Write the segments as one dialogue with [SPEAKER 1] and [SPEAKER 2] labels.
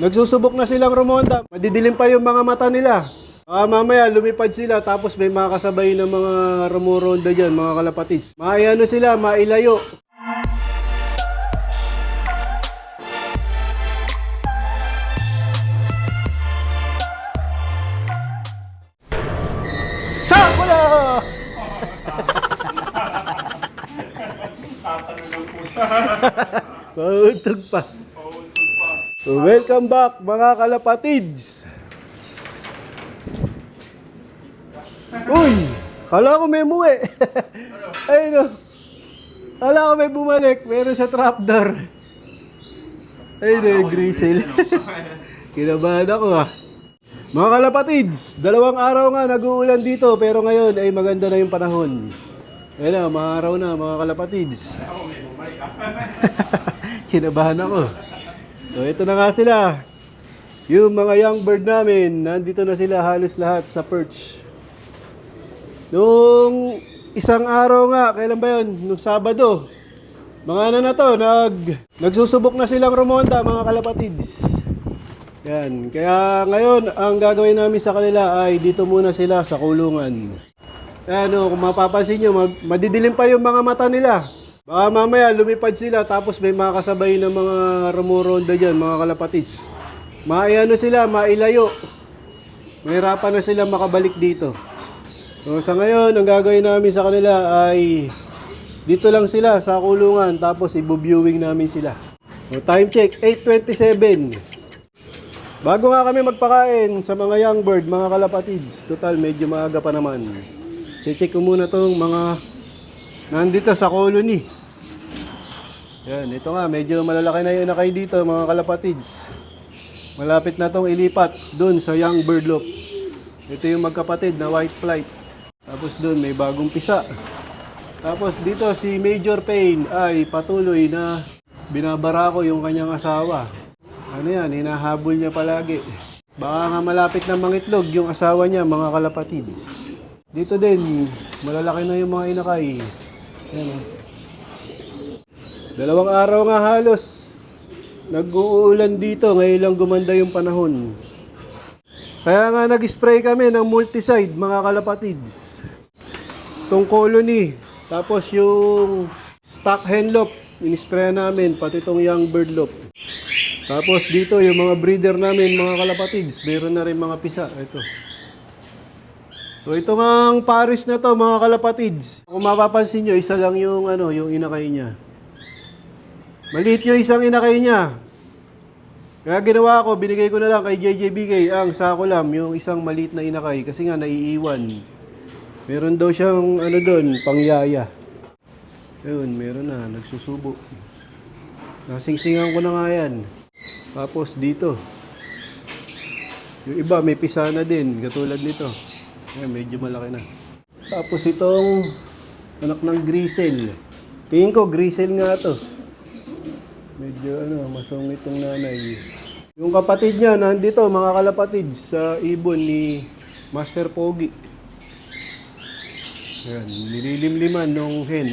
[SPEAKER 1] Nagsusubok na silang rumonda. Madidilim pa yung mga mata nila. Mamaya lumipad sila tapos may makasabay ng mga rumuronda dyan, mga kalapatids. Maayano sila, mailayo. Sakula! Pautog pa. So, welcome back mga kalapatids. Uy! Kala ko may muwi. Ay no. Kala ko may bumalik. Meron sa trapdoor. Ay no, Grisel. Kinabahan ako ah. Mga kalapatids, 2 araw nga nag-uulan dito pero ngayon ay maganda na yung panahon. Ayun na, mga araw na mga kalapatids. Kinabahan ako. So ito na nga sila. Yung mga young bird namin, nandito na sila halos lahat sa perch. Nung isang araw nga, kailan ba yun? Nung Sabado. Mga ano na to, nagsusubok na silang rumonda mga kalapatids. Yan. Kaya ngayon, ang gagawin namin sa kanila ay dito muna sila sa kulungan. Ano, kung mapapansin nyo, madidilim pa yung mga mata nila. Baka mamaya lumipad sila tapos may makasabay ng mga rumuronda dyan, mga kalapatids. Maayano sila, mailayo. Mahirapan na sila makabalik dito. So sa ngayon, ang gagawin namin sa kanila ay dito lang sila sa kulungan tapos ibu-viewing namin sila. So time check, 8:27. Bago nga kami magpakain sa mga young bird, mga kalapatids, total medyo maaga pa naman. Check ko muna tong mga nandito sa colony. Yan, ito nga, medyo malalaki na yung inakay dito, mga kalapatids. Malapit na tong ilipat dun sa young bird loop. Ito yung magkapatid na white flight. Tapos dun may bagong pisa. Tapos dito si Major Payne ay patuloy na binabara ko yung kanyang asawa. Ano yan, hinahabol niya palagi. Baka nga malapit na mangitlog yung asawa niya, mga kalapatids. Dito din, malalaki na yung mga inakay. Ayan, 2 araw nga halos. Nag-uulan dito, ngayon lang gumanda yung panahon. Kaya nga nag-spray kami ng multicide, mga kalapatids. Itong colony, tapos yung stock hen loop, in-spray namin, pati itong young bird loop. Tapos dito yung mga breeder namin, mga kalapatids, meron na rin mga pisa. Ito. So ito ngang pares na to, mga kalapatids. Kung mapapansin nyo, isa lang yung yung inakay niya. Maliit yung isang inakay niya. Kaya ginawa ko, binigay ko na lang kay JJBK ang sakulam, yung isang maliit na inakay kasi nga naiiwan. Meron daw siyang doon, pangyaya. Ayun, meron na, nagsusubo. Nasingsingan ko na nga yan. Tapos dito. Yung iba may pisa na din, katulad nito. Ayan, medyo malaki na. Tapos itong anak ng Grisel. Tingin ko Grisel nga to. Medyo masungit itong nanay. Yung kapatid niya nandito, mga kalapatid, sa ibon ni Master Pogi. Ayan, nililimliman nung hen.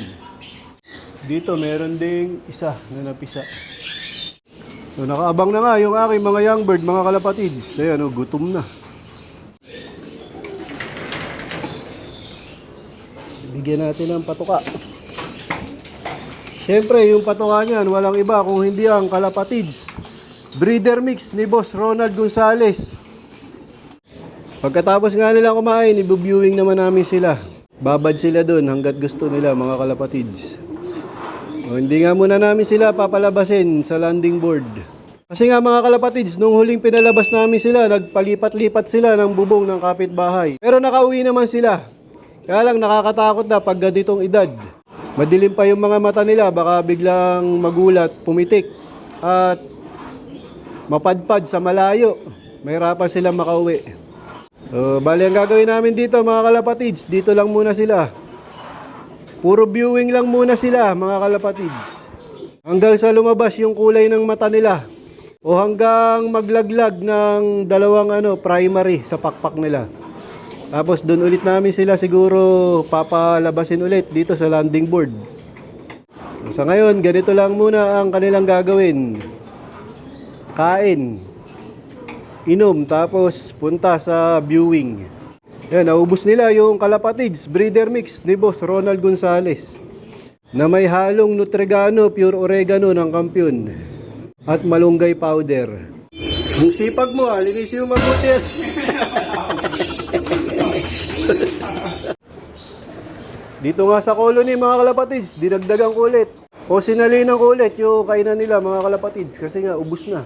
[SPEAKER 1] Dito meron ding isa na napisa. So nakaabang na nga yung aking mga young bird, mga kalapatids. Ayan, gutom na. Bigyan natin ng patuka. Siyempre, yung patuka niyan, walang iba kung hindi ang kalapatids. Breeder mix ni Boss Ronald Gonzales. Pagkatapos nga nila kumain, ibu-viewing naman namin sila. Babad sila doon hanggat gusto nila, mga kalapatids. O, hindi nga muna namin sila papalabasin sa landing board. Kasi nga mga kalapatids, nung huling pinalabas namin sila, nagpalipat-lipat sila ng bubong ng kapitbahay. Pero nakauwi naman sila. Kaya lang nakakatakot na pag ganitong edad. Madilim pa yung mga mata nila, baka biglang magulat, pumitik, at mapadpad sa malayo. Mahirapan silang makauwi. So, bali ang gagawin namin dito, mga kalapatids, dito lang muna sila. Puro viewing lang muna sila, mga kalapatids. Hanggang sa lumabas yung kulay ng mata nila. O hanggang maglaglag ng 2 primary sa pakpak nila. Tapos doon ulit namin sila siguro papalabasin ulit dito sa landing board. Sa ngayon, ganito lang muna ang kanilang gagawin. Kain. inom tapos punta sa viewing. Yan, naubos nila yung Kalapatids breeder mix ni Boss Ronald Gonzales na may halong Nutregano, pure oregano ng Kampiyon at malunggay powder. Yung sipag mo, linisin mo mabuti yan. Dito nga sa colony mga kalapatids, dinagdagan ko ulit. O sinalinan ko ulit yung kainan nila mga kalapatids kasi nga ubus na.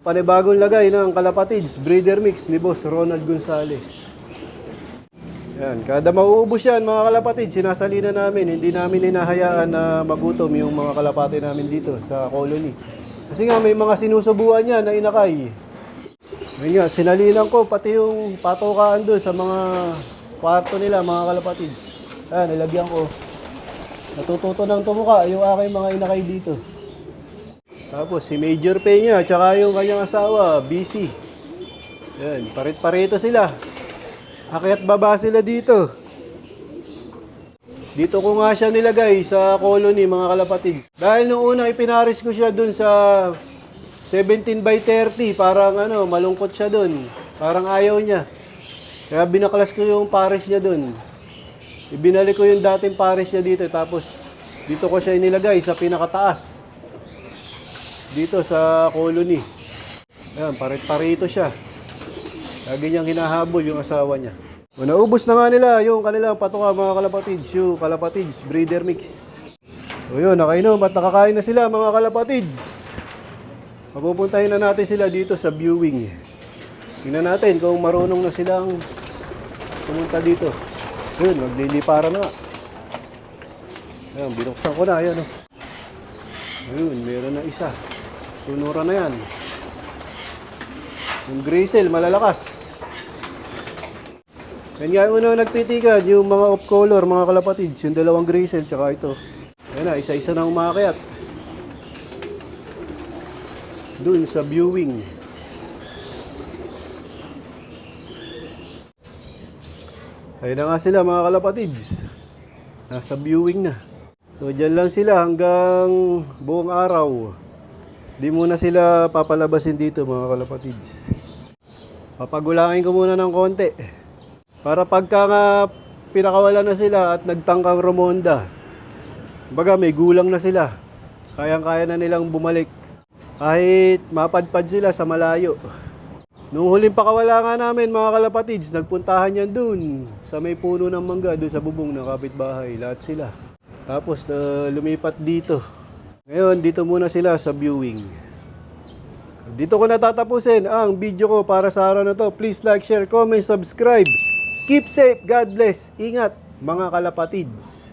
[SPEAKER 1] Panibagong lagay ng kalapatids breeder mix ni Boss Ronald Gonzales. Yan, kada mauubos yan mga kalapatids, sinasalina namin. Hindi namin hinahayaan na magutom yung mga kalapati namin dito sa colony. Kasi nga may mga sinusubuan yan na inakay. Ngayon nga, sinalinan ko pati yung patokaan doon sa mga kwarto nila mga kalapatids. Ayan, nilagyan ko. Natututo ng tumuka yung aking mga inakay dito. Tapos si Major Peña, tsaka yung kanyang asawa, busy. Ayan, parit-parito sila. Akyat baba sila dito. Dito ko nga siya nilagay sa colony mga kalapatids. Dahil nung una ipinaris ko siya dun sa 17 by 30, parang malungkot siya dun. Parang ayaw niya. Kaya binaklas ko yung pares niya dun. Ibinalik ko yung dating pares niya dito, tapos dito ko siya inilagay sa pinakataas. Dito sa colony. Ayan, parit-parito siya. Lagi niyang hinahabol yung asawa niya. Naubos na nga nila yung kanilang patuka mga kalapatids, yung kalapatids breeder mix. So yun, nakainom at nakakain na sila mga kalapatids. Mapupuntahin na natin sila dito sa viewing. Tingnan natin kung marunong na silang pumunta dito. Yun, magliliparan na. Ayan, binuksan ko na. Ayan, ayun, meron na isa. Sunura na yan. Yung grizzle, malalakas. Yan nga yung unang nagtitigan, yung mga off-color, mga kalapatids. Yung dalawang grizzle, tsaka ito. Ayan na, isa-isa na umakyat. Doon sa viewing. Ayun na nga sila mga kalapatids. Nasa viewing na. So dyan lang sila hanggang buong araw. Di muna sila papalabasin dito mga kalapatids. Papagulangin ko muna ng konti. Para pagka nga pinakawala na sila at nagtangkang rumonda, baga may gulang na sila. Kayang-kaya na nilang bumalik. Kahit mapadpad sila sa malayo. Nung huling pakawala nga namin mga kalapatids, nagpuntahan yan dun sa may puno ng mangga, dun sa bubong ng kapitbahay. Lahat sila. Tapos lumipat dito. Ngayon, dito muna sila sa viewing. Dito ko natatapusin ang video ko para sa araw na to. Please like, share, comment, subscribe. Keep safe. God bless. Ingat mga kalapatids.